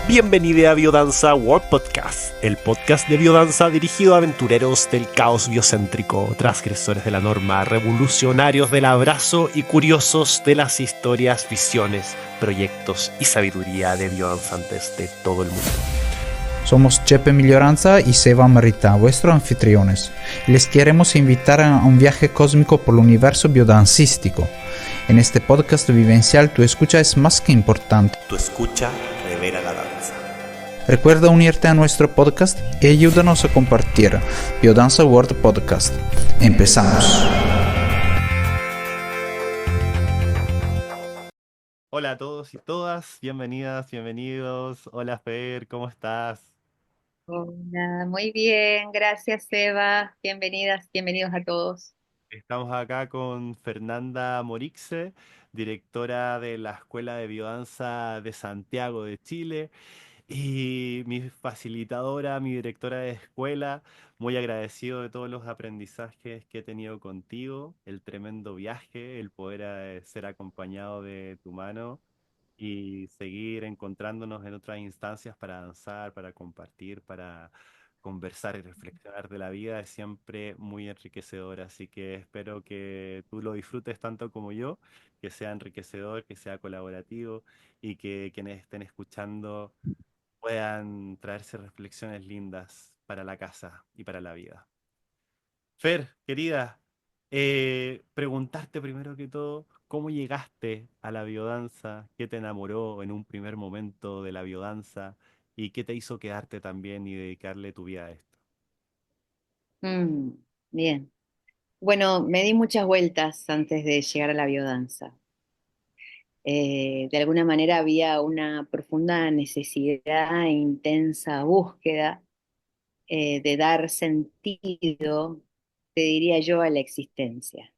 Bienvenido a Biodanza World Podcast, el podcast de biodanza dirigido a aventureros del caos biocéntrico, transgresores de la norma, revolucionarios del abrazo y curiosos de las historias, visiones, proyectos y sabiduría de biodanzantes de todo el mundo. Somos Chepe Miglioranza y Seva Marita, vuestros anfitriones. Les queremos invitar a un viaje cósmico por el universo biodancístico. En este podcast vivencial tu escucha es más que importante. Tu escucha revela la danza. Recuerda unirte a nuestro podcast y ayúdanos a compartir Biodanza World Podcast. Empezamos. Hola a todos y todas, bienvenidas, bienvenidos. Hola Fer, ¿cómo estás? Hola, muy bien, gracias Eva. Bienvenidas, bienvenidos a todos. Estamos acá con Fernanda Morixe, directora de la Escuela de Biodanza de Santiago de Chile, y mi facilitadora, mi directora de escuela. Muy agradecido de todos los aprendizajes que he tenido contigo, el tremendo viaje, el poder ser acompañado de tu mano y seguir encontrándonos en otras instancias para danzar, para compartir, para conversar y reflexionar de la vida es siempre muy enriquecedor, así que espero que tú lo disfrutes tanto como yo, que sea enriquecedor, que sea colaborativo y que quienes estén escuchando puedan traerse reflexiones lindas para la casa y para la vida. Fer, querida, preguntarte primero que todo, ¿cómo llegaste a la biodanza? ¿Qué te enamoró en un primer momento de la biodanza? ¿Y qué te hizo quedarte también y dedicarle tu vida a esto? Mm, bien. Bueno, me di muchas vueltas antes de llegar a la biodanza. De alguna manera había una profunda necesidad e intensa búsqueda de dar sentido, te diría yo, a la existencia.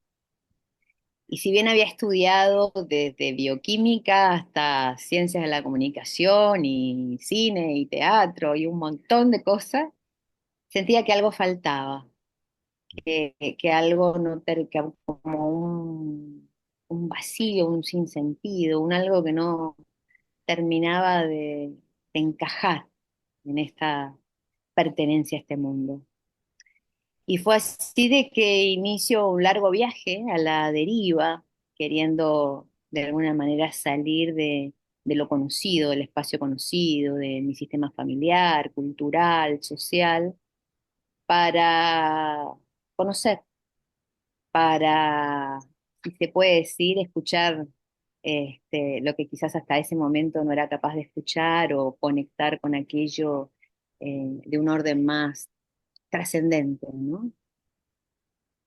Y si bien había estudiado desde bioquímica hasta ciencias de la comunicación y cine y teatro y un montón de cosas, sentía que algo faltaba, que algo no que como un vacío, un sinsentido, un algo que no terminaba de encajar en esta pertenencia a este mundo. Y fue así de que inicio un largo viaje a la deriva, queriendo de alguna manera salir de lo conocido, del espacio conocido, de mi sistema familiar, cultural, social, para conocer, para, si se puede decir, escuchar lo que quizás hasta ese momento no era capaz de escuchar o conectar con aquello de un orden más trascendente, ¿no?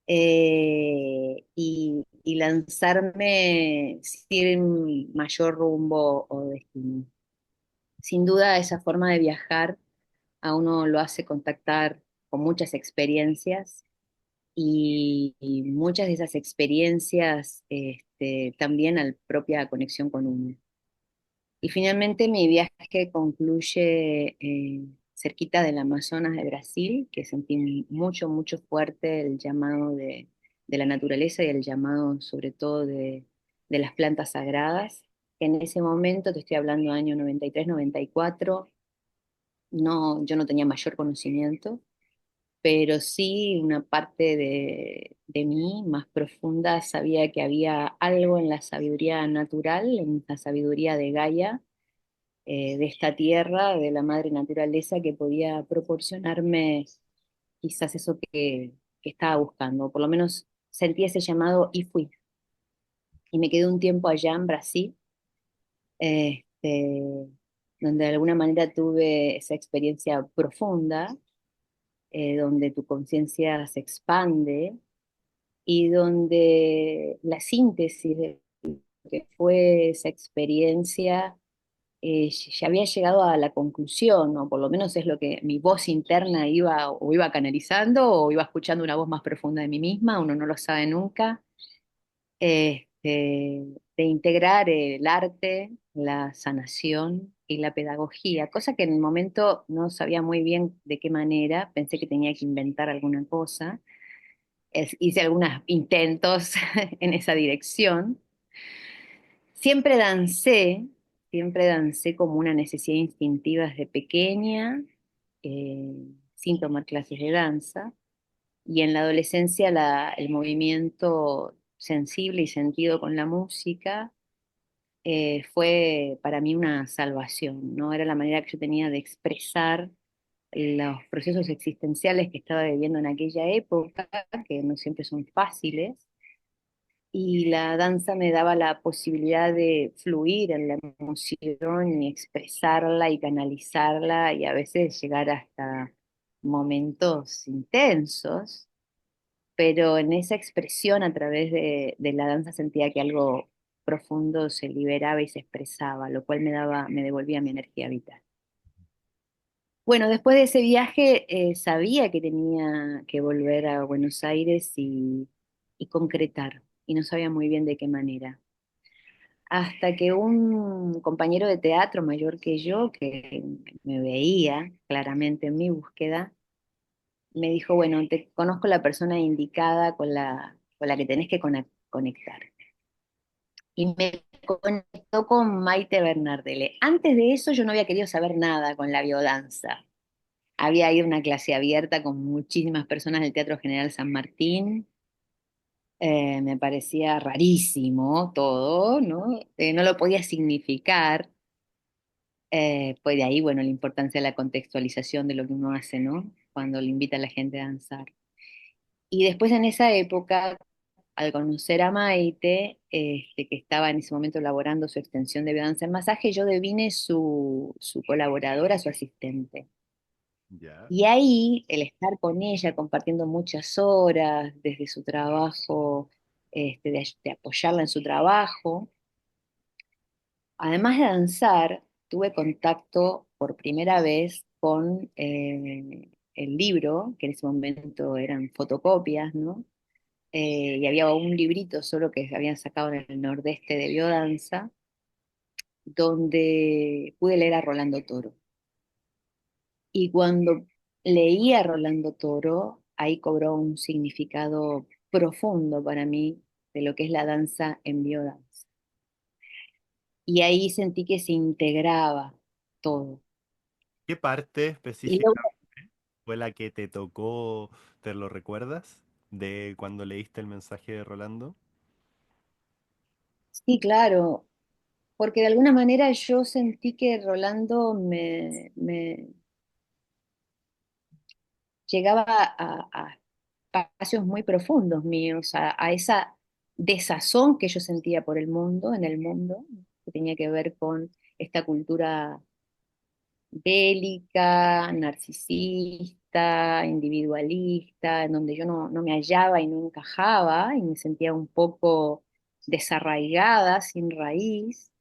Y lanzarme sin mayor rumbo o destino. Sin duda, esa forma de viajar a uno lo hace contactar con muchas experiencias y muchas de esas experiencias también a la propia conexión con uno. Y finalmente mi viaje concluye cerquita del Amazonas de Brasil, que sentí mucho, mucho fuerte el llamado de la naturaleza y el llamado sobre todo de las plantas sagradas. En ese momento, te estoy hablando año 93, 94, no, yo no tenía mayor conocimiento, pero sí una parte de mí más profunda sabía que había algo en la sabiduría natural, en la sabiduría de Gaia, de esta tierra, de la madre naturaleza, que podía proporcionarme quizás eso que estaba buscando. Por lo menos sentí ese llamado y fui. Y me quedé un tiempo allá en Brasil, este, donde de alguna manera tuve esa experiencia profunda, donde tu conciencia se expande y donde la síntesis de lo que fue esa experiencia ya había llegado a la conclusión, o por lo menos es lo que mi voz interna iba canalizando, o iba escuchando una voz más profunda de mí misma, uno no lo sabe nunca, de integrar el arte, la sanación y la pedagogía, cosa que en el momento no sabía muy bien de qué manera, pensé que tenía que inventar alguna cosa. Hice algunos intentos en esa dirección. Siempre dancé, Siempre dancé como una necesidad instintiva desde pequeña, eh, sin tomar clases de danza. Y en la adolescencia el movimiento sensible y sentido con la música fue para mí una salvación, ¿no? Era la manera que yo tenía de expresar los procesos existenciales que estaba viviendo en aquella época, que no siempre son fáciles, y la danza me daba la posibilidad de fluir en la emoción y expresarla y canalizarla y a veces llegar hasta momentos intensos, pero en esa expresión a través de la danza sentía que algo profundo se liberaba y se expresaba, lo cual me devolvía mi energía vital. Bueno, después de ese viaje sabía que tenía que volver a Buenos Aires y concretar, y no sabía muy bien de qué manera. Hasta que un compañero de teatro mayor que yo, que me veía claramente en mi búsqueda, me dijo, bueno, te conozco la persona indicada con la que tenés que conectar. Y me conectó con Maite Bernardele. Antes de eso yo no había querido saber nada con la biodanza. Había ido a una clase abierta con muchísimas personas del Teatro General San Martín. Me parecía rarísimo todo, ¿no? No lo podía significar. Pues de ahí, bueno, la importancia de la contextualización de lo que uno hace, ¿no? Cuando le invita a la gente a danzar. Y después en esa época, al conocer a Maite, que estaba en ese momento elaborando su extensión de biodanza en masaje, yo devine su colaboradora, su asistente. Ya. Y ahí, el estar con ella, compartiendo muchas horas desde su trabajo, de apoyarla en su trabajo, además de danzar, tuve contacto por primera vez con el libro, que en ese momento eran fotocopias, ¿no? Y había un librito solo que habían sacado en el Nordeste de biodanza, donde pude leer a Rolando Toro. Y cuando leí a Rolando Toro, ahí cobró un significado profundo para mí de lo que es la danza en biodanza. Y ahí sentí que se integraba todo. ¿Qué parte Y luego, específicamente fue la que te tocó, te lo recuerdas, de cuando leíste el mensaje de Rolando? sí, claro, porque de alguna manera yo sentí que Rolando me llegaba a espacios muy profundos míos, a esa desazón que yo sentía por el mundo, en el mundo, que tenía que ver con esta cultura bélica, narcisista, individualista, en donde yo no me hallaba y no encajaba y me sentía un poco desarraigada, sin raíz,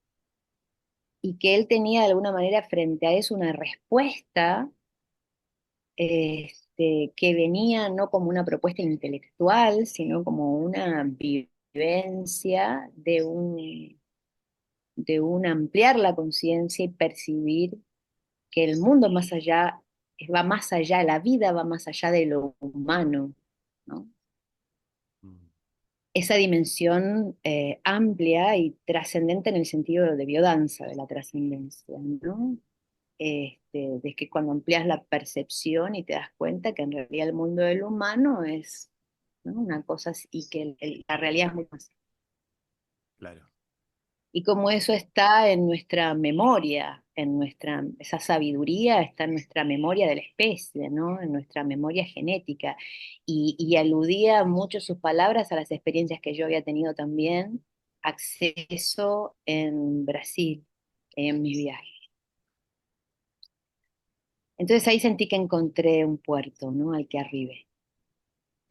y que él tenía de alguna manera frente a eso una respuesta que venía no como una propuesta intelectual, sino como una vivencia de un ampliar la conciencia y percibir que el mundo más allá, va más allá, la vida va más allá de lo humano, ¿no? Mm. Esa dimensión amplia y trascendente en el sentido de biodanza, de la trascendencia, ¿no? De que cuando amplias la percepción y te das cuenta que en realidad el mundo del humano es, ¿no? Una cosa y que la realidad es muy más. Claro. Y como eso está en nuestra memoria, esa sabiduría está en nuestra memoria de la especie, ¿no? En nuestra memoria genética. Y aludía mucho sus palabras a las experiencias que yo había tenido también, acceso en Brasil, en mis viajes. Entonces ahí sentí que encontré un puerto, ¿no? Al que arribé.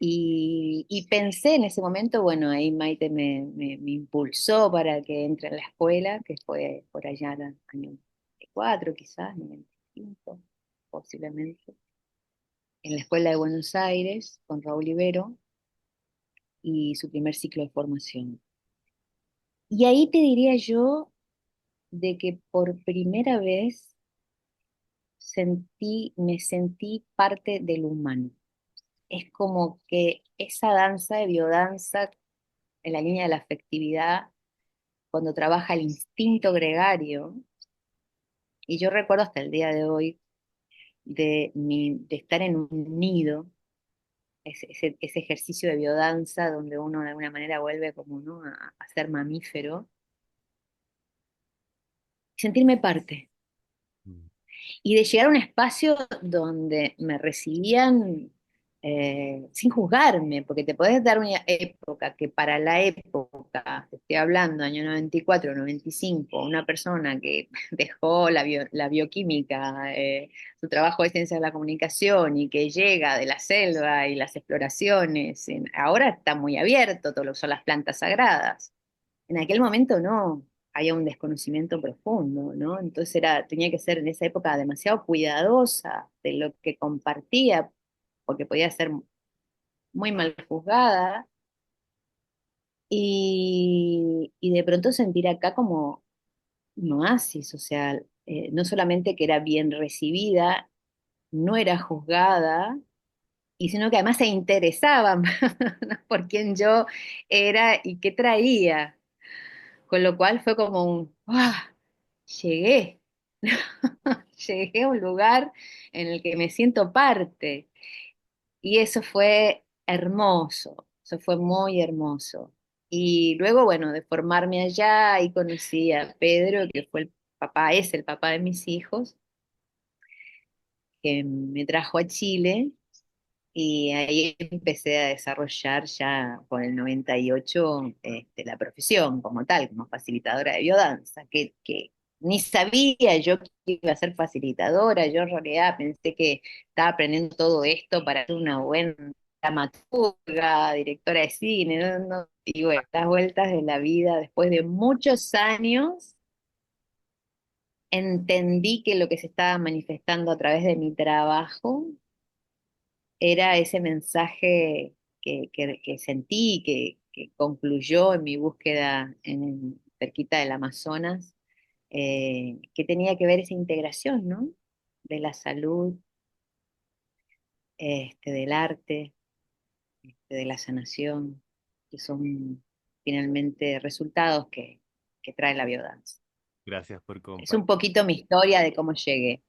Y pensé en ese momento, bueno, ahí Maite me impulsó para que entre en la escuela, que fue por allá en el año 94 quizás, 95 posiblemente, en la Escuela de Buenos Aires, con Raúl Ibero, y su primer ciclo de formación. Y ahí te diría yo de que por primera vez me sentí parte del humano. Es como que esa danza de biodanza en la línea de la afectividad, cuando trabaja el instinto gregario, Y yo recuerdo hasta el día de hoy de estar en un nido, ese ejercicio de biodanza donde uno de alguna manera vuelve como, ¿no? a ser mamífero, y sentirme parte. Mm. Y de llegar a un espacio donde me recibían sin juzgarme, porque te podés dar una época que para la época, te estoy hablando, año 94, 95, una persona que dejó la bioquímica, su trabajo de ciencia de la comunicación y que llega de la selva y las exploraciones, ahora está muy abierto todo lo que son las plantas sagradas. En aquel momento no, había un desconocimiento profundo, ¿no? Entonces tenía que ser en esa época demasiado cuidadosa de lo que compartía, porque podía ser muy mal juzgada, y de pronto sentir acá como un oasis, o sea, no solamente que era bien recibida, no era juzgada, y sino que además se interesaban por quién yo era y qué traía. Con lo cual fue como un, ¡ah! Llegué, llegué a un lugar en el que me siento parte. Y eso fue hermoso, eso fue muy hermoso. Y luego, bueno, de formarme allá, ahí conocí a Pedro, que fue el papá, es el papá de mis hijos, que me trajo a Chile. Y ahí empecé a desarrollar ya por el 98 la profesión como tal, como facilitadora de biodanza, que ni sabía yo que iba a ser facilitadora, yo en realidad pensé que estaba aprendiendo todo esto para ser una buena dramaturga, directora de cine, y bueno, las vueltas de la vida, después de muchos años, entendí que lo que se estaba manifestando a través de mi trabajo era ese mensaje que sentí, que concluyó en mi búsqueda cerquita del Amazonas, que tenía que ver esa integración, ¿no? De la salud, del arte, de la sanación, que son finalmente resultados que trae la biodanza. Gracias por Es un compartir. poquito mi historia de cómo llegué.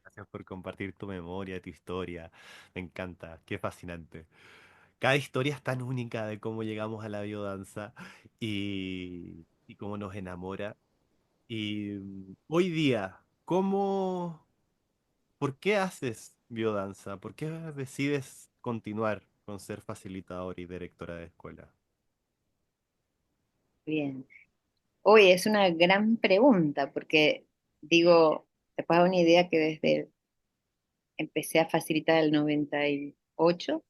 Gracias por compartir tu memoria, tu historia. Me encanta, qué fascinante. Cada historia es tan única de cómo llegamos a la biodanza y cómo nos enamora. Y hoy día, por qué haces biodanza? ¿Por qué decides continuar con ser facilitadora y directora de escuela? Bien. Hoy es una gran pregunta porque digo, te puedo dar una idea que desde empecé a facilitar el 98,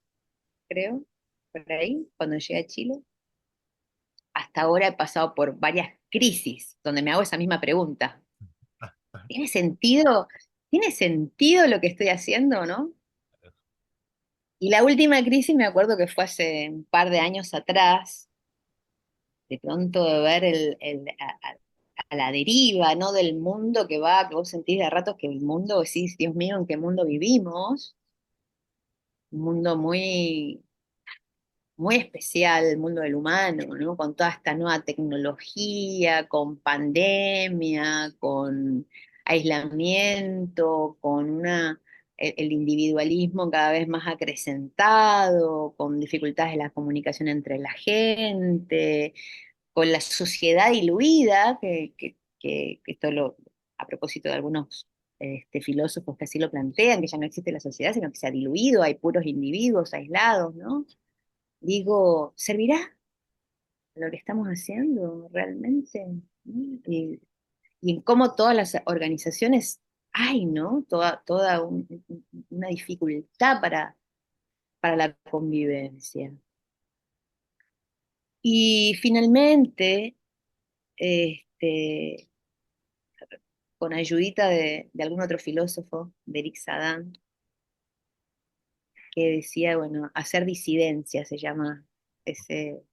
creo, por ahí, cuando llegué a Chile. Hasta ahora he pasado por varias crisis donde me hago esa misma pregunta. ¿Tiene sentido? ¿Tiene sentido lo que estoy haciendo, no? Y la última crisis me acuerdo que fue hace un par de años atrás, de pronto de ver a la deriva, ¿no? Del mundo que va, que vos sentís de ratos que el mundo, decís, Dios mío, ¿en qué mundo vivimos? Un mundo muy especial, el mundo del humano, ¿no? Con toda esta nueva tecnología, con pandemia, con aislamiento, con el individualismo cada vez más acrecentado, con dificultades de la comunicación entre la gente, con la sociedad diluida, que esto a propósito de algunos filósofos que así lo plantean, que ya no existe la sociedad, sino que se ha diluido, hay puros individuos aislados, ¿no? Digo, ¿servirá lo que estamos haciendo realmente? ¿No? Y en cómo todas las organizaciones hay, ¿no? Una dificultad para la convivencia. Y finalmente, este, con ayudita de algún otro filósofo, de Eric Saddam, que decía, bueno, hacer disidencia se llama ese,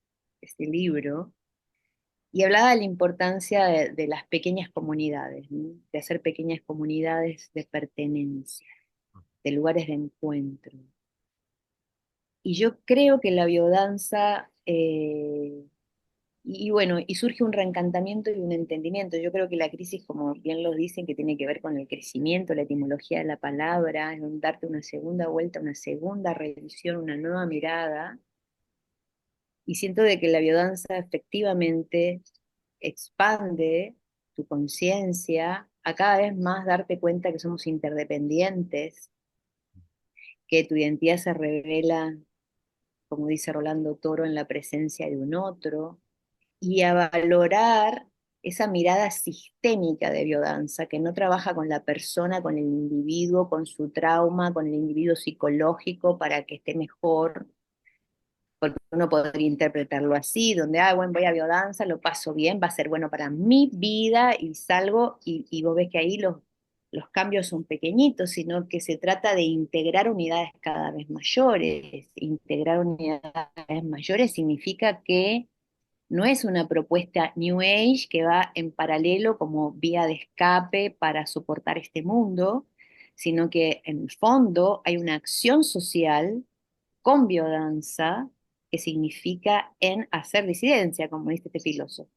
ese libro. Y hablaba de la importancia de las pequeñas comunidades, ¿no? De hacer pequeñas comunidades de pertenencia, de lugares de encuentro. Y yo creo que la biodanza Y bueno, y surge un reencantamiento y un entendimiento. Yo creo que la crisis, como bien lo dicen, que tiene que ver con el crecimiento, la etimología de la palabra, es un darte una segunda vuelta, una segunda revisión, una nueva mirada. Y siento de que la biodanza efectivamente expande tu conciencia a cada vez más darte cuenta que somos interdependientes, que tu identidad se revela, como dice Rolando Toro, en la presencia de un otro, y a valorar esa mirada sistémica de biodanza, que no trabaja con la persona, con el individuo, con su trauma, con el individuo psicológico para que esté mejor, porque uno podría interpretarlo así, donde, ah, bueno, voy a biodanza, lo paso bien, va a ser bueno para mi vida y salgo y vos ves que ahí los cambios son pequeñitos, sino que se trata de integrar unidades cada vez mayores. Integrar unidades mayores significa que no es una propuesta New Age que va en paralelo como vía de escape para soportar este mundo, sino que en el fondo hay una acción social con biodanza que significa en hacer disidencia, como dice este filósofo.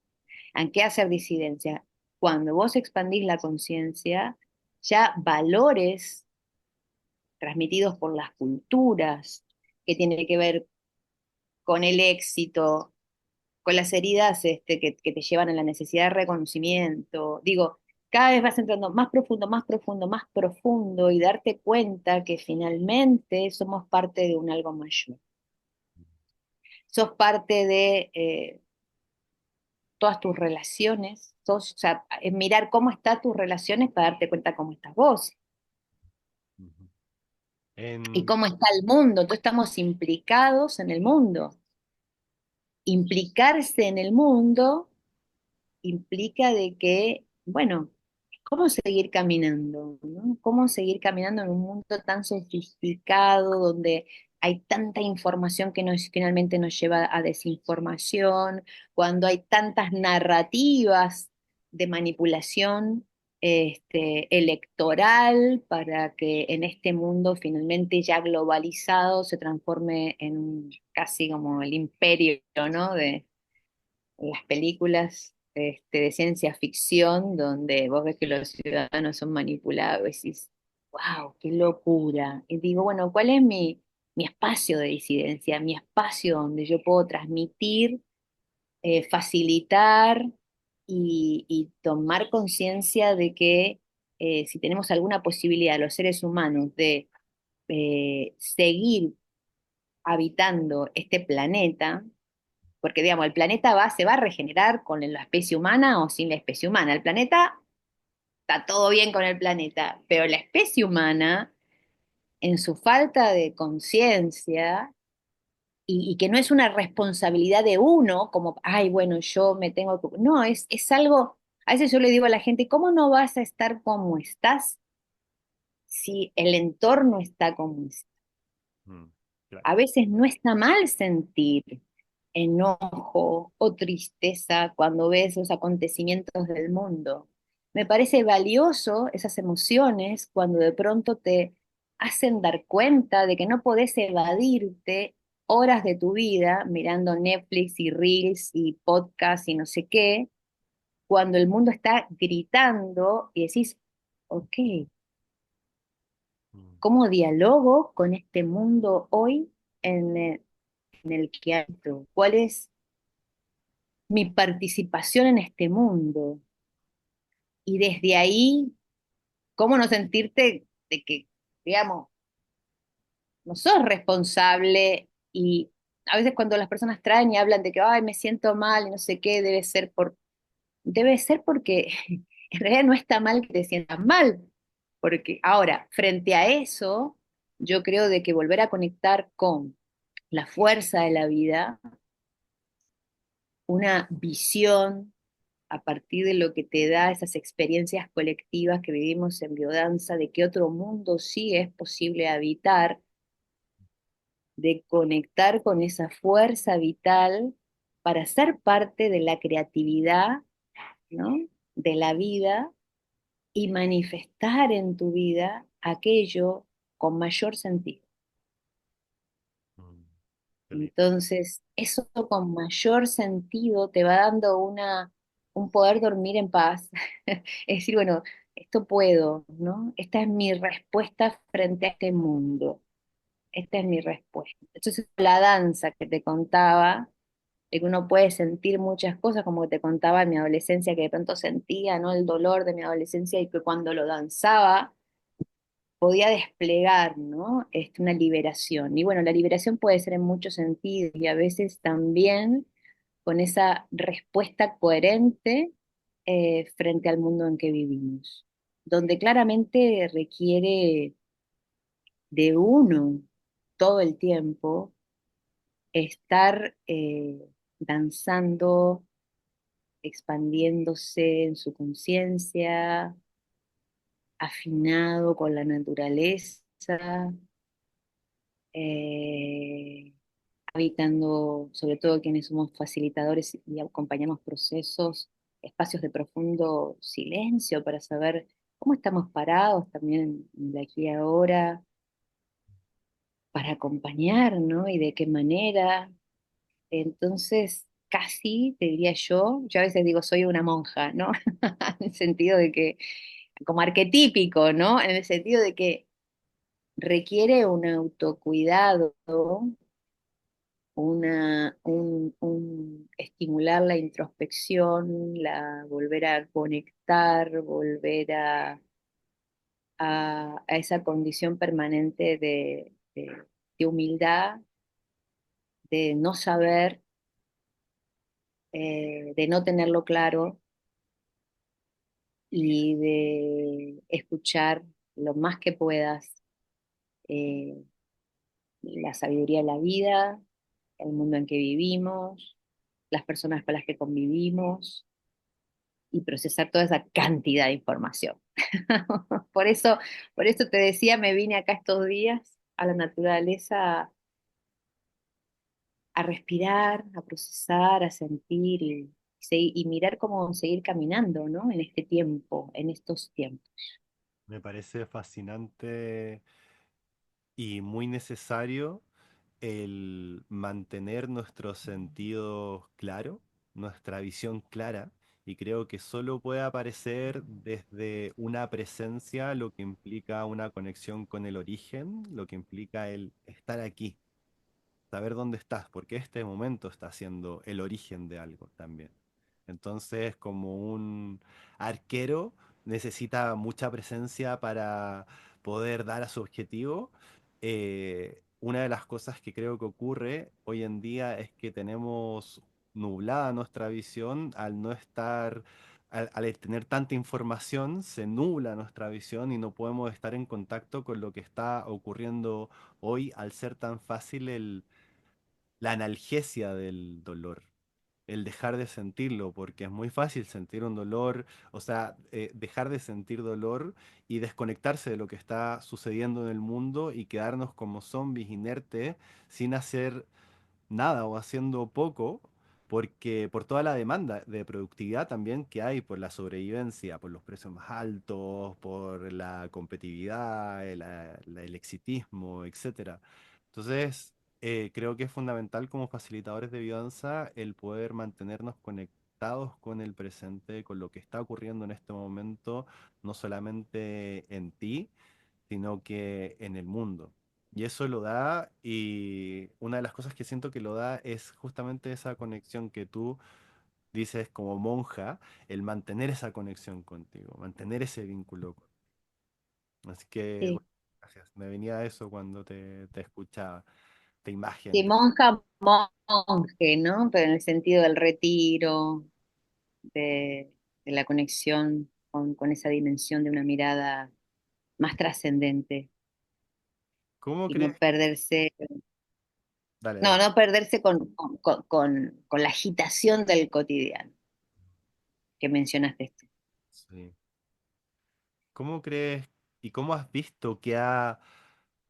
¿En qué hacer disidencia? Cuando vos expandís la conciencia, ya valores transmitidos por las culturas, que tienen que ver con el éxito, con las heridas que te llevan a la necesidad de reconocimiento. Digo, cada vez vas entrando más profundo, más profundo, más profundo y darte cuenta que finalmente somos parte de un algo mayor. Sos parte de todas tus relaciones, o sea, es mirar cómo están tus relaciones para darte cuenta cómo estás vos Ujú. y En, cómo está el mundo. Entonces estamos implicados en el mundo. Implicarse en el mundo implica de que, bueno, ¿cómo seguir caminando? ¿No? ¿Cómo seguir caminando en un mundo tan sofisticado, donde hay tanta información que finalmente nos lleva a desinformación, cuando hay tantas narrativas de manipulación electoral para que en este mundo finalmente ya globalizado se transforme en casi como el imperio, ¿no? De las películas de ciencia ficción donde vos ves que los ciudadanos son manipulados y decís, wow, qué locura. Y digo, bueno, ¿cuál es mi espacio de disidencia, mi espacio donde yo puedo transmitir, facilitar y tomar conciencia de que si tenemos alguna posibilidad, los seres humanos, de seguir habitando este planeta, porque digamos, el planeta se va a regenerar con la especie humana o sin la especie humana. El planeta, está todo bien con el planeta, pero la especie humana, en su falta de conciencia, y que no es una responsabilidad de uno, como, ay, bueno, yo me tengo que... No, es algo, a veces yo le digo a la gente, ¿cómo no vas a estar como estás si el entorno está como está? mm, claro. A veces no está mal sentir enojo o tristeza cuando ves los acontecimientos del mundo. Me parece valioso esas emociones cuando de pronto te hacen dar cuenta de que no podés evadirte horas de tu vida mirando Netflix y Reels y podcasts y no sé qué, cuando el mundo está gritando y decís, ok, Mm, ¿cómo dialogo con este mundo hoy en el que habito? ¿Cuál es mi participación en este mundo? Y desde ahí, ¿cómo no sentirte de que, digamos, no sos responsable? Y a veces cuando las personas traen y hablan de que, ay, me siento mal y no sé qué, debe ser porque en realidad no está mal que te sientas mal. Porque ahora, frente a eso, yo creo de que volver a conectar con la fuerza de la vida, una visión a partir de lo que te da esas experiencias colectivas que vivimos en biodanza, de que otro mundo sí es posible habitar, de conectar con esa fuerza vital para ser parte de la creatividad, ¿no? De la vida y manifestar en tu vida aquello con mayor sentido. mm. Qué lindo. Entonces, eso con mayor sentido te va dando un poder dormir en paz. Es decir, bueno, esto puedo, ¿no? Esta es mi respuesta frente a este mundo. Esta es mi respuesta. Entonces, la danza que te contaba, de que uno puede sentir muchas cosas, como que te contaba en mi adolescencia, que de pronto sentía, ¿no? El dolor de mi adolescencia y que cuando lo danzaba podía desplegar, ¿no? Una liberación. Y bueno, la liberación puede ser en muchos sentidos y a veces también con esa respuesta coherente frente al mundo en que vivimos, donde claramente requiere de uno todo el tiempo estar danzando, expandiéndose en su conciencia, afinado con la naturaleza, eh, habitando, sobre todo quienes somos facilitadores y acompañamos procesos, espacios de profundo silencio para saber cómo estamos parados también de aquí a ahora, para acompañar, ¿no? Y de qué manera. Entonces, casi, te diría yo a veces digo, soy una monja, ¿no? En el sentido de que, como arquetípico, ¿no? En el sentido de que requiere un autocuidado, un estimular la introspección, volver a conectar, volver a esa condición permanente de humildad, de no saber, de no tenerlo claro y de escuchar lo más que puedas eh, la sabiduría de la vida, el mundo en que vivimos, las personas con las que convivimos y procesar toda esa cantidad de información. Por eso, por eso te decía, me vine acá estos días a la naturaleza a respirar, a procesar, a sentir y mirar cómo seguir caminando, ¿no? En este tiempo, en estos tiempos. Me parece fascinante y muy necesario el mantener nuestro sentido claro, nuestra visión clara, y creo que solo puede aparecer desde una presencia, lo que implica una conexión con el origen, lo que implica el estar aquí, saber dónde estás, porque este momento está siendo el origen de algo también. Entonces, como un arquero necesita mucha presencia para poder dar a su objetivo. Una de las cosas que creo que ocurre hoy en día es que tenemos nublada nuestra visión al no estar, al tener tanta información, se nubla nuestra visión y no podemos estar en contacto con lo que está ocurriendo hoy al ser tan fácil la analgesia del dolor, el dejar de sentirlo, porque es muy fácil sentir un dolor, o sea, dejar de sentir dolor y desconectarse de lo que está sucediendo en el mundo y quedarnos como zombies inertes sin hacer nada o haciendo poco. Porque por toda la demanda de productividad también que hay, por la sobrevivencia, por los precios más altos, por la competitividad, el exitismo, etcétera. Entonces, creo que es fundamental como facilitadores de biodanza el poder mantenernos conectados con el presente, con lo que está ocurriendo en este momento, no solamente en ti, sino que en el mundo. Y eso lo da, y una de las cosas que siento que lo da es justamente esa conexión que tú dices como monja, el mantener esa conexión contigo, mantener ese vínculo. Así que, Sí, bueno, gracias. Me venía eso cuando te escuchaba, esta imagen sí, de... monja, monje, ¿no? Pero en el sentido del retiro, de la conexión con esa dimensión de una mirada más trascendente ¿Cómo y no crees? perderse, Dale, no, dale. no perderse con la agitación del cotidiano que mencionaste esto. Sí. ¿Cómo crees y cómo has visto que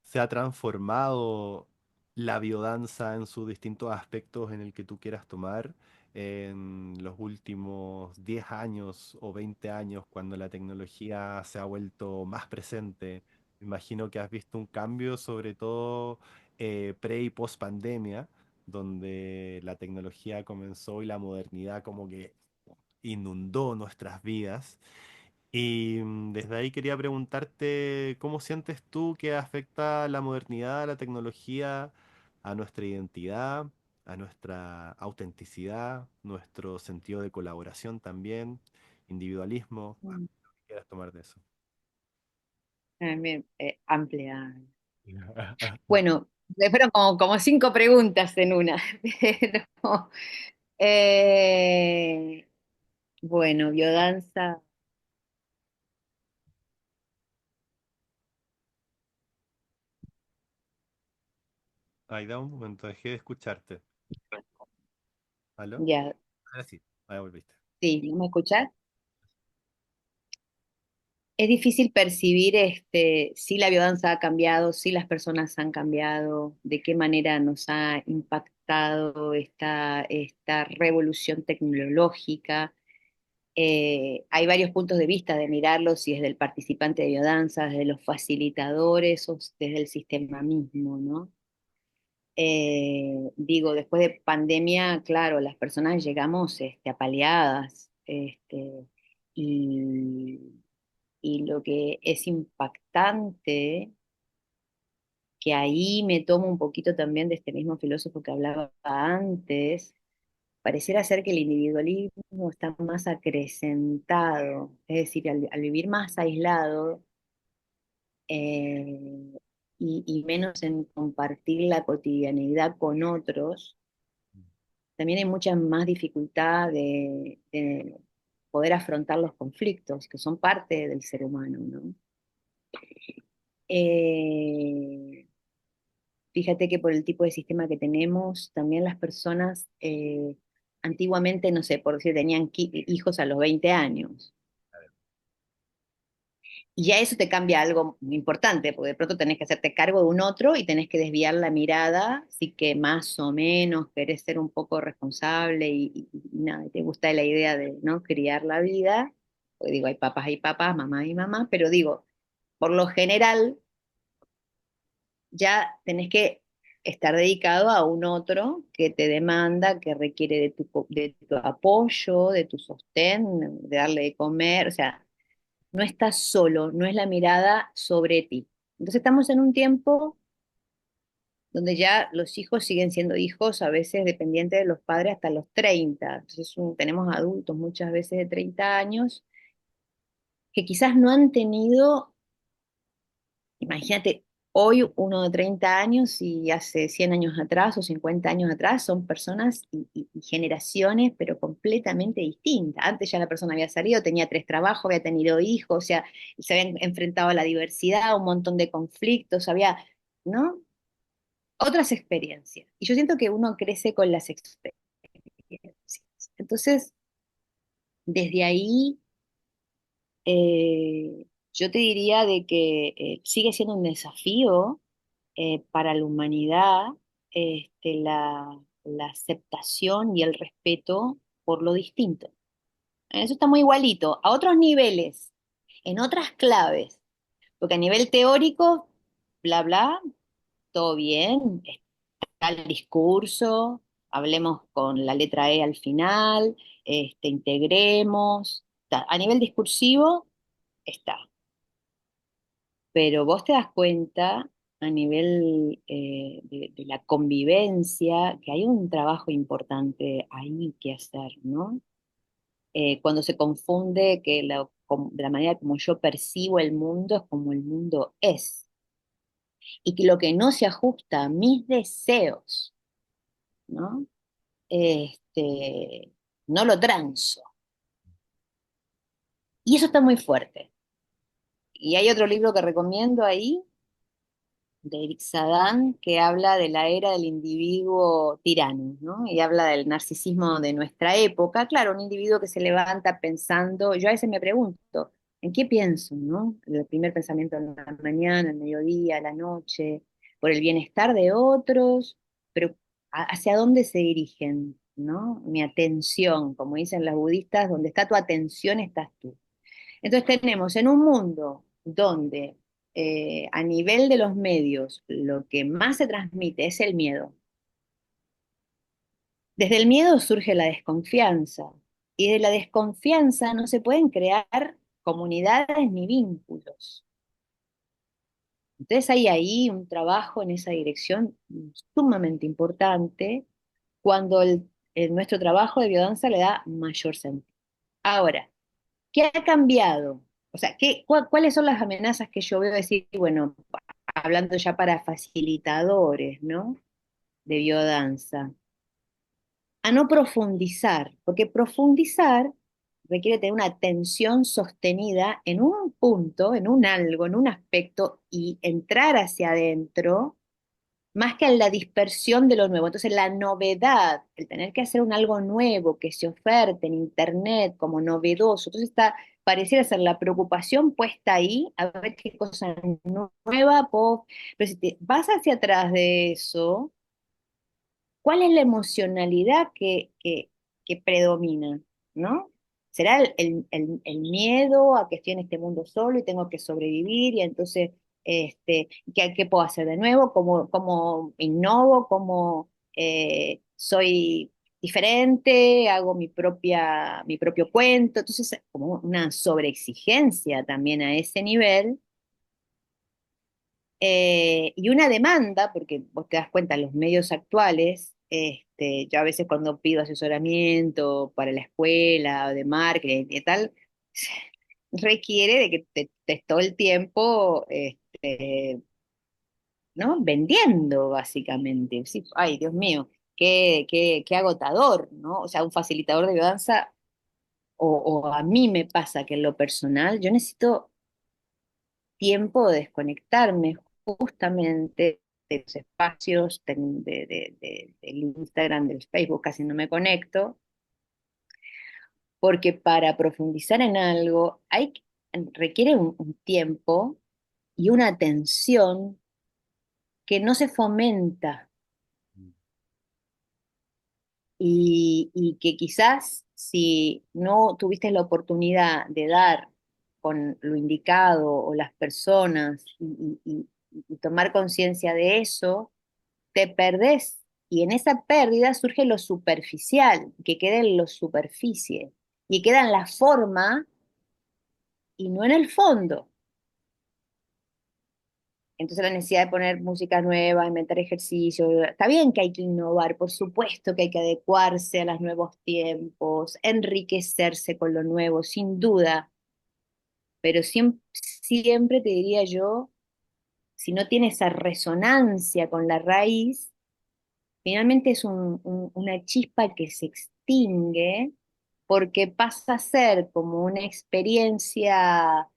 se ha transformado la biodanza en sus distintos aspectos en el que tú quieras tomar en los últimos 10 años o 20 años, cuando la tecnología se ha vuelto más presente? Me imagino que has visto un cambio, sobre todo pre y post pandemia. donde la tecnología comenzó y la modernidad como que inundó nuestras vidas. Y desde ahí quería preguntarte, ¿cómo sientes tú que afecta la modernidad, la tecnología a nuestra identidad, a nuestra autenticidad, nuestro sentido de colaboración también, individualismo? Mm. ¿Qué quieras tomar de eso? Amplia. Bueno, fueron como cinco preguntas en una. Pero, eh, bueno, biodanza. Ay, da un momento, dejé de escucharte. ¿Aló? Ya, Ahora sí, ahora volviste. sí, ¿no me escuchás? Es difícil percibir si la biodanza ha cambiado, si las personas han cambiado, de qué manera nos ha impactado esta revolución tecnológica. Hay varios puntos de vista de mirarlo, si es del participante de biodanza, desde los facilitadores o desde el sistema mismo, ¿no? Digo, después de pandemia, claro, las personas llegamos apaleadas, y, y lo que es impactante, que ahí me tomo un poquito también de este mismo filósofo que hablaba antes, pareciera ser que el individualismo está más acrecentado, es decir, al vivir más aislado, eh, y menos en compartir la cotidianidad con otros, también hay mucha más dificultad de poder afrontar los conflictos, que son parte del ser humano, ¿no? Eh, Fíjate que por el tipo de sistema que tenemos, también las personas antiguamente, no sé, por decir, tenían hijos a los 20 años. Y ya eso te cambia algo muy importante, porque de pronto tenés que hacerte cargo de un otro y tenés que desviar la mirada, así que más o menos querés ser un poco responsable y nada, y te gusta la idea de no criar la vida. Porque digo, hay papás, mamá y mamá, pero digo, por lo general ya tenés que estar dedicado a un otro que te demanda, que requiere de tu apoyo, de tu sostén, de darle de comer, o sea, no estás solo, no es la mirada sobre ti. Entonces estamos en un tiempo donde ya los hijos siguen siendo hijos, a veces dependientes de los padres hasta los 30. Entonces tenemos adultos muchas veces de 30 años que quizás no han tenido, imagínate, hoy uno de 30 años y hace 100 años atrás o 50 años atrás son personas y generaciones, pero completamente distintas. Antes ya la persona había salido, tenía tres trabajos, había tenido hijos, o sea, se habían enfrentado a la diversidad, a un montón de conflictos, había, ¿no? Otras experiencias. Y yo siento que uno crece con las experiencias. Entonces, desde ahí, yo te diría de que sigue siendo un desafío para la humanidad, la aceptación y el respeto por lo distinto. Eso está muy igualito, a otros niveles, en otras claves, porque a nivel teórico, bla, bla, todo bien, está el discurso, hablemos con la letra E al final, integremos, a nivel discursivo está. Pero vos te das cuenta a nivel de la convivencia que hay un trabajo importante ahí que hacer, ¿no? Cuando se confunde que de la manera como yo percibo el mundo es como el mundo es, y que lo que no se ajusta a mis deseos, ¿no? Este, no lo transo. Y eso está muy fuerte. Y hay otro libro que recomiendo ahí, de Eric Sagan, que habla de la era del individuo tirano, ¿no? Y habla del narcisismo de nuestra época. Claro, un individuo que se levanta pensando, yo a veces me pregunto, ¿en qué pienso, no? El primer pensamiento en la mañana, el mediodía, la noche, por el bienestar de otros, pero ¿hacia dónde se dirigen, no? Mi atención, como dicen las budistas, donde está tu atención estás tú. Entonces tenemos en un mundo donde a nivel de los medios lo que más se transmite es el miedo, Desde el miedo surge la desconfianza y de la desconfianza no se pueden crear comunidades ni vínculos. Entonces hay ahí un trabajo en esa dirección sumamente importante cuando nuestro trabajo de biodanza le da mayor sentido. Ahora, ¿qué ha cambiado? O sea, ¿cuáles son las amenazas que yo veo decir, bueno, hablando ya para facilitadores, ¿no? De biodanza? A no profundizar, porque profundizar requiere tener una atención sostenida en un punto, en un algo, en un aspecto y entrar hacia adentro más que en la dispersión de lo nuevo. Entonces, la novedad, el tener que hacer un algo nuevo que se oferte en Internet como novedoso, entonces pareciera ser la preocupación puesta ahí, a ver qué cosa nueva, pero si te vas hacia atrás de eso, ¿cuál es la emocionalidad que predomina? ¿No? ¿Será el miedo a que estoy en este mundo solo y tengo que sobrevivir y entonces ¿qué puedo hacer de nuevo? ¿Cómo innovo? ¿Cómo soy diferente? ¿Hago mi propio cuento? Entonces, como una sobreexigencia también a ese nivel y una demanda, porque vos te das cuenta, los medios actuales, yo a veces cuando pido asesoramiento para la escuela o de marketing y tal, requiere de que te estés todo el tiempo, ¿no? Vendiendo, básicamente. Sí, ay, Dios mío, qué agotador, ¿no? O sea, un facilitador de biodanza, o a mí me pasa que en lo personal, yo necesito tiempo de desconectarme justamente de los espacios del Instagram, del Facebook, casi no me conecto, porque para profundizar en algo requiere un tiempo y una atención que no se fomenta y que quizás si no tuviste la oportunidad de dar con lo indicado o las personas y tomar conciencia de eso, te perdés y en esa pérdida surge lo superficial, que queda en lo superficie y queda en la forma y no en el fondo. Entonces la necesidad de poner música nueva, inventar ejercicios, está bien que hay que innovar, por supuesto que hay que adecuarse a los nuevos tiempos, enriquecerse con lo nuevo, sin duda, pero siempre te diría yo, si no tiene esa resonancia con la raíz, finalmente es una chispa que se extingue porque pasa a ser como una experiencia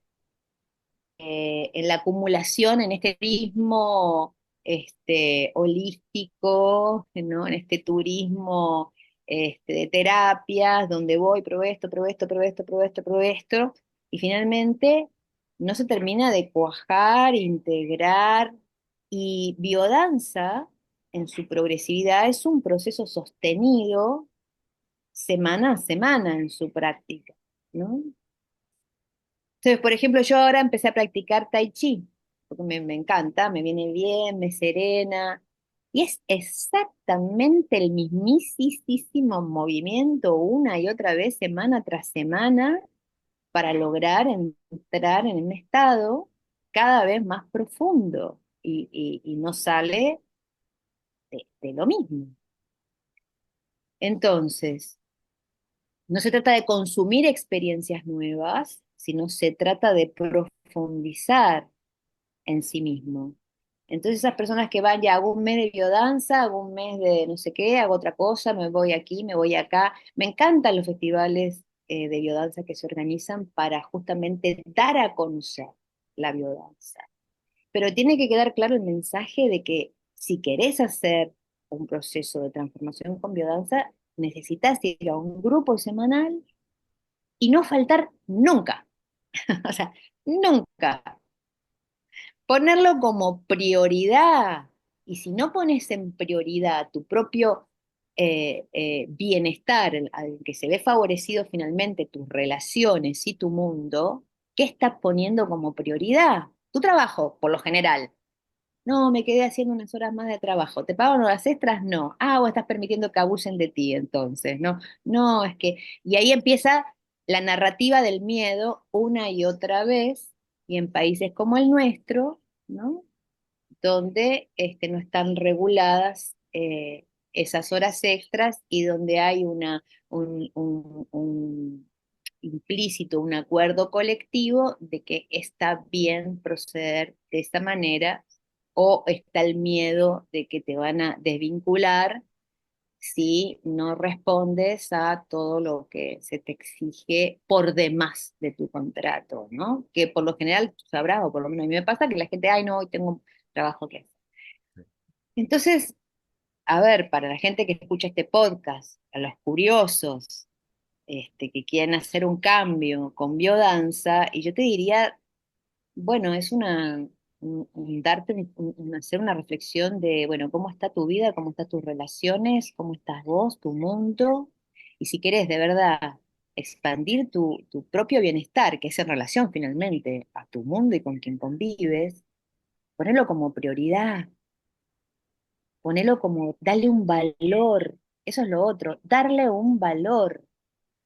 en la acumulación, en este turismo holístico, ¿no? En este turismo de terapias, donde voy, pruebo esto, pruebo esto, pruebo esto, pruebo esto, pruebo esto, y finalmente no se termina de cuajar, integrar, y biodanza en su progresividad es un proceso sostenido semana a semana en su práctica, ¿no? Entonces, por ejemplo, yo ahora empecé a practicar Tai Chi, porque me encanta, me viene bien, me serena, y es exactamente el mismísimo movimiento una y otra vez, semana tras semana, para lograr entrar en un estado cada vez más profundo y no sale de lo mismo. Entonces, no se trata de consumir experiencias nuevas, sino se trata de profundizar en sí mismo. Entonces esas personas que van, ya hago un mes de biodanza, hago un mes de no sé qué, hago otra cosa, me voy aquí, me voy acá. Me encantan los festivales de biodanza que se organizan para justamente dar a conocer la biodanza. Pero tiene que quedar claro el mensaje de que si querés hacer un proceso de transformación con biodanza, necesitas ir a un grupo semanal y no faltar nunca. O sea, nunca ponerlo como prioridad. Y si no pones en prioridad tu propio bienestar, al que se ve favorecido finalmente tus relaciones y tu mundo, ¿qué estás poniendo como prioridad? Tu trabajo, por lo general. No, me quedé haciendo unas horas más de trabajo. ¿Te pagan horas extras? No. Ah, vos estás permitiendo que abusen de ti, entonces. No, no, es que. Y ahí empieza la narrativa del miedo una y otra vez, y en países como el nuestro, ¿no? Donde no están reguladas esas horas extras y donde hay un implícito, un acuerdo colectivo de que está bien proceder de esta manera o está el miedo de que te van a desvincular si no respondes a todo lo que se te exige por demás de tu contrato, ¿no? Que por lo general tú sabrás, o por lo menos a mí me pasa, que la gente, ay, no, hoy tengo un trabajo que hacer. Entonces, a ver, para la gente que escucha este podcast, a los curiosos, que quieren hacer un cambio con biodanza, y yo te diría, bueno, es darte, hacer una reflexión de, bueno, cómo está tu vida, cómo están tus relaciones, cómo estás vos, tu mundo, y si querés de verdad expandir tu propio bienestar, que es en relación finalmente a tu mundo y con quien convives, ponelo como prioridad, ponelo como, dale un valor, eso es lo otro, darle un valor.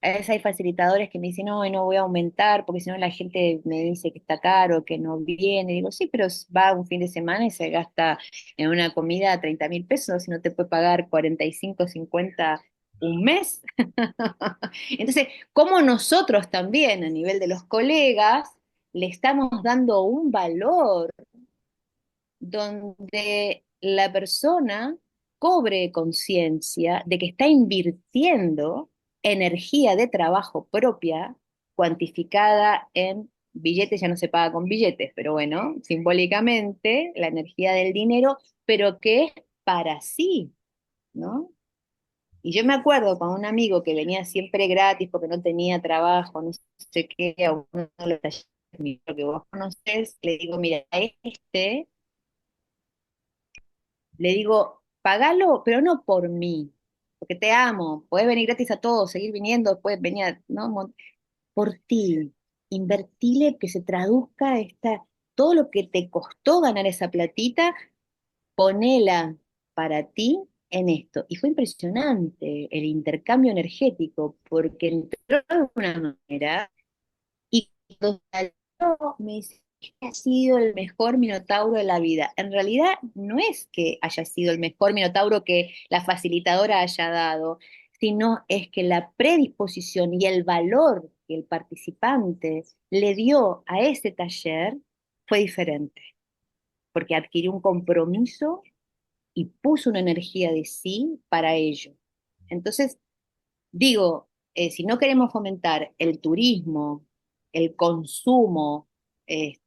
A veces hay facilitadores que me dicen, no, no voy a aumentar porque si no la gente me dice que está caro, que no viene. Y digo, sí, pero va un fin de semana y se gasta en una comida 30.000 pesos y no te puede pagar 45, 50 un mes. Entonces, ¿cómo nosotros también a nivel de los colegas le estamos dando un valor donde la persona cobre conciencia de que está invirtiendo energía de trabajo propia, cuantificada en billetes, ya no se paga con billetes, pero bueno, simbólicamente, la energía del dinero, pero que es para sí, ¿no? Y yo me acuerdo con un amigo que venía siempre gratis porque no tenía trabajo, no sé qué, a uno de los talleres que vos conocés, le digo, mira, le digo, pagalo, pero no por mí, porque te amo, puedes venir gratis a todos, seguir viniendo, puedes venir, ¿no? Por ti, invertile que se traduzca todo lo que te costó ganar esa platita, ponela para ti en esto. Y fue impresionante el intercambio energético, porque entró de una manera y cuando salió, me dice que ha sido el mejor minotauro de la vida. En realidad no es que haya sido el mejor minotauro que la facilitadora haya dado, sino es que la predisposición y el valor que el participante le dio a ese taller fue diferente, porque adquirió un compromiso y puso una energía de sí para ello. Entonces, digo, si no queremos fomentar el turismo, el consumo de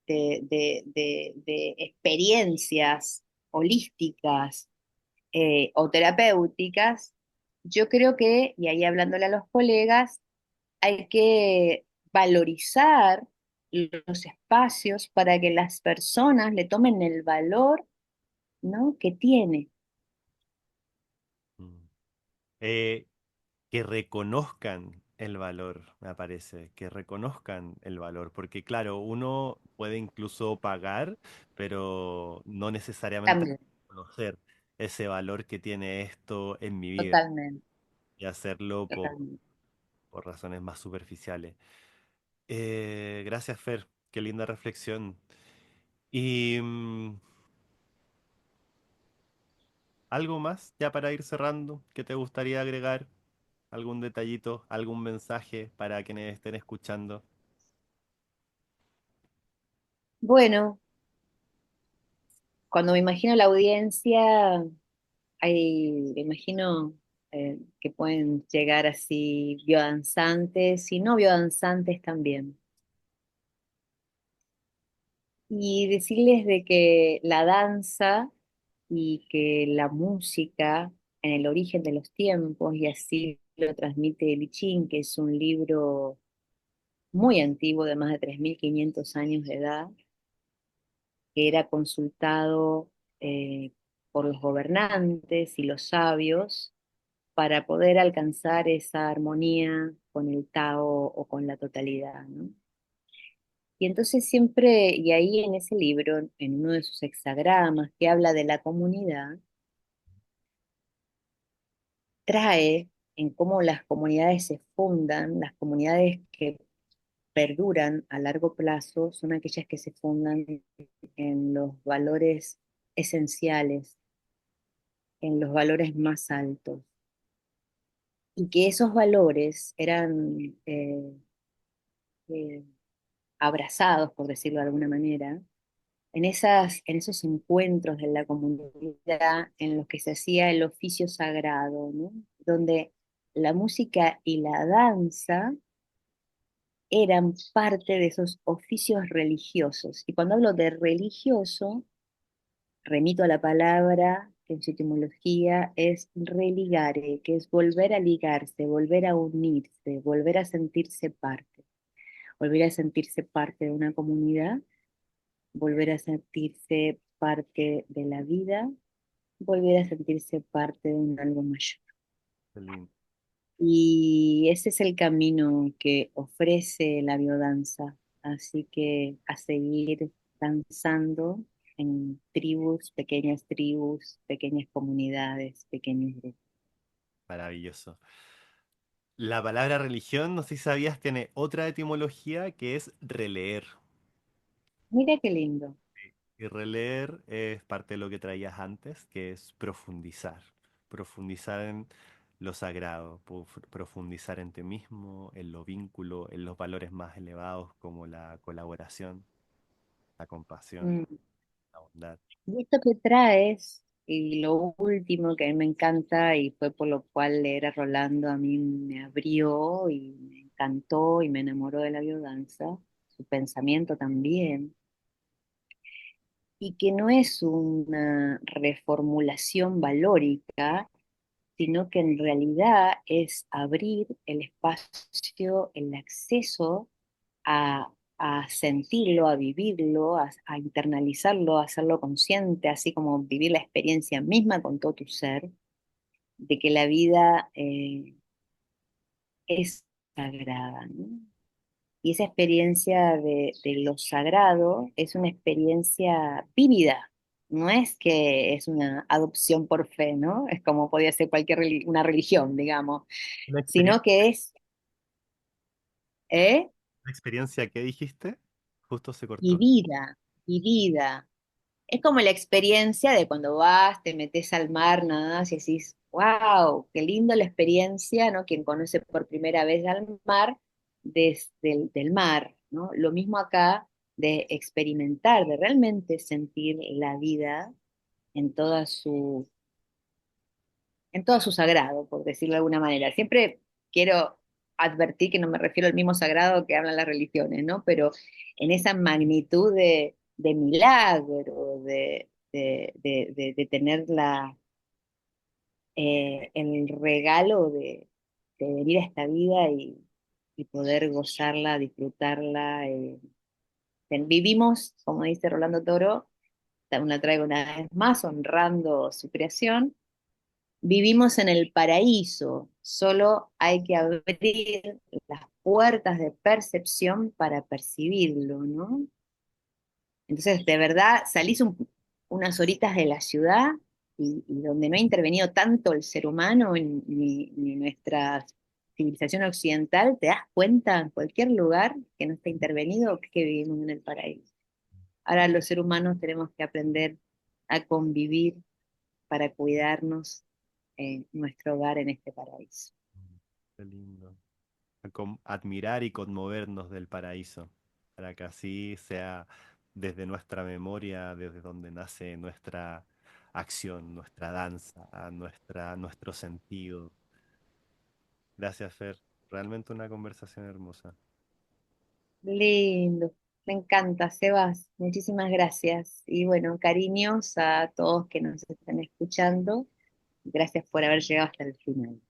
experiencias holísticas o terapéuticas, yo creo que, y ahí hablándole a los colegas, hay que valorizar los espacios para que las personas le tomen el valor, ¿no? que tiene. Mm. Eh, que reconozcan el valor, me parece, que reconozcan el valor, porque claro, uno puede incluso pagar, pero no necesariamente También, conocer ese valor que tiene esto en mi vida totalmente, y hacerlo totalmente. por razones más superficiales. Gracias, Fer, qué linda reflexión. Y algo más, ya para ir cerrando, ¿qué te gustaría agregar? ¿Algún detallito, algún mensaje para quienes estén escuchando? Bueno, cuando me imagino la audiencia, me imagino que pueden llegar así biodanzantes y no biodanzantes también. Y decirles de que la danza y que la música en el origen de los tiempos, y así lo transmite Lichín, que es un libro muy antiguo de más de 3.500 años de edad, que era consultado por los gobernantes y los sabios para poder alcanzar esa armonía con el Tao o con la totalidad, ¿no? Y entonces siempre, y ahí en ese libro, en uno de sus hexagramas que habla de la comunidad, trae en cómo las comunidades se fundan, las comunidades que perduran a largo plazo son aquellas que se fundan en los valores esenciales, en los valores más altos, y que esos valores eran eh, abrazados, por decirlo de alguna manera, en esos encuentros de la comunidad en los que se hacía el oficio sagrado, ¿no? Donde la música y la danza eran parte de esos oficios religiosos. Y cuando hablo de religioso, remito a la palabra que en su etimología es religare, que es volver a ligarse, volver a unirse, volver a sentirse parte de una comunidad, volver a sentirse parte de la vida, volver a sentirse parte de un algo mayor. Qué lindo. Y ese es el camino que ofrece la biodanza. Así que a seguir danzando en tribus, pequeñas comunidades, pequeños grupos. Maravilloso. La palabra religión, no sé si sabías, tiene otra etimología que es releer. Mira qué lindo. Y releer es parte de lo que traías antes, que es profundizar. Profundizar en lo sagrado, profundizar en ti mismo, en lo vínculo, en los valores más elevados como la colaboración, la compasión, Mm. la bondad. Y esto que traes, y lo último que a mí me encanta, y fue por lo cual leer a Rolando a mí me abrió y me encantó y me enamoró de la biodanza, su pensamiento también, y que no es una reformulación valórica, sino que en realidad es abrir el espacio, el acceso a sentirlo, a vivirlo, a internalizarlo, a hacerlo consciente, así como vivir la experiencia misma con todo tu ser, de que la vida es sagrada, ¿no? Y esa experiencia de lo sagrado es una experiencia vívida. No es que es una adopción por fe, ¿no? Es como podría ser una religión, digamos, Una sino experiencia, que es, ¿eh? una experiencia que dijiste, justo se cortó. Vivida, vivida. Es como la experiencia de cuando vas, te metes al mar, nadas y decís, wow, qué lindo la experiencia, ¿no? Quien conoce por primera vez al mar desde del mar, ¿no? Lo mismo acá de experimentar, de realmente sentir la vida en en todo su sagrado, por decirlo de alguna manera. Siempre quiero advertir que no me refiero al mismo sagrado que hablan las religiones, ¿no? Pero en esa magnitud de milagro, de tener el regalo de venir a esta vida y poder gozarla, disfrutarla. Vivimos, como dice Rolando Toro, la traigo una vez más, honrando su creación. Vivimos en el paraíso, solo hay que abrir las puertas de percepción para percibirlo, ¿no? Entonces, de verdad, salís unas horitas de la ciudad y donde no ha intervenido tanto el ser humano ni nuestra civilización occidental, te das cuenta en cualquier lugar que no está intervenido que vivimos en el paraíso. Ahora los seres humanos tenemos que aprender a convivir para cuidarnos nuestro hogar en este paraíso. Qué lindo. Admirar y conmovernos del paraíso, para que así sea desde nuestra memoria, desde donde nace nuestra acción, nuestra danza, nuestro sentido. Gracias, Fer. Realmente una conversación hermosa. Lindo, me encanta, Sebas. Muchísimas gracias. Y bueno, cariños a todos que nos están escuchando. Gracias por haber llegado hasta el final.